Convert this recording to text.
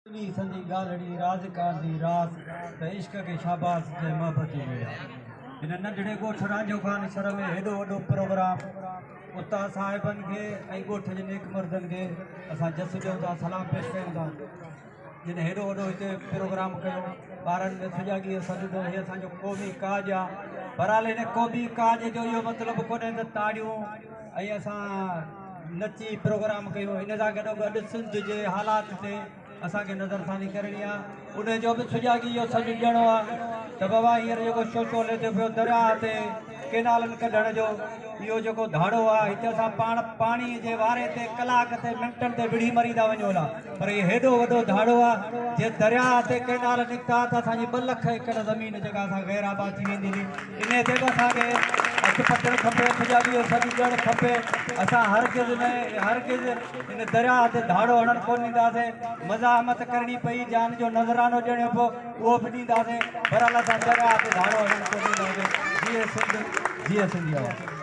संदी गालड़ी राजकार दी रास त इश्क के शाबाश जे मोहब्बत हुआ इन नंढड़े गोठ राजो खान शर में हेॾो वॾो प्रोग्राम उस्ताद साहिबन के ऐं गोठ जे नेक मर्दन के असां जस ॾियूं था सलाम पेश कयूं था जिन हेॾो वॾो हिते प्रोग्राम कयो ॿारनि में सुजाॻीअ सॾदो हीअ असांजो क़ौमी काज आहे बहरहाल हिन क़ौमी काज जो इहो मतिलबु कोन्हे त ताड़ियूं ऐं असां नची प्रोग्राम कयूं हिन सां गॾोगॾु सिंध जे हालात ते असांखे नज़रसानी करणी आहे उन जो बि सुजाॻी इहो सॼो ॼणो आहे त बाबा हींअर जेको शोशो हले थो पियो दरिया ते केनालनि कढण जो इहो जेको धाड़ो आहे हिते असां पाणीअ जे वारे ते कलाक ते मिंटनि ते विढ़ी मरी था वञूं था पर इहो हेॾो वॾो धाड़ो आहे जे दरिया ते केनाल निकिता त असांजी 2 लख एकड़ ज़मीन जेका असां गैर आबाद थी वेंदी हुई इन ते बि असांखे हथु पटणु खपे सुजाॻीअ सॼी ॼण खपे असां हरगिज़ इन दरिया ते धाड़ो हणणु कोन ॾींदासीं मज़ाहमत करणी पई जान जो नज़रानो ॾियणो पियो उहो बि ॾींदासीं बहरहाल असां दरिया ते धाड़ो हणणु कोन ॾींदासीं जीअं सिंध जीअं सिंधी आवाज़।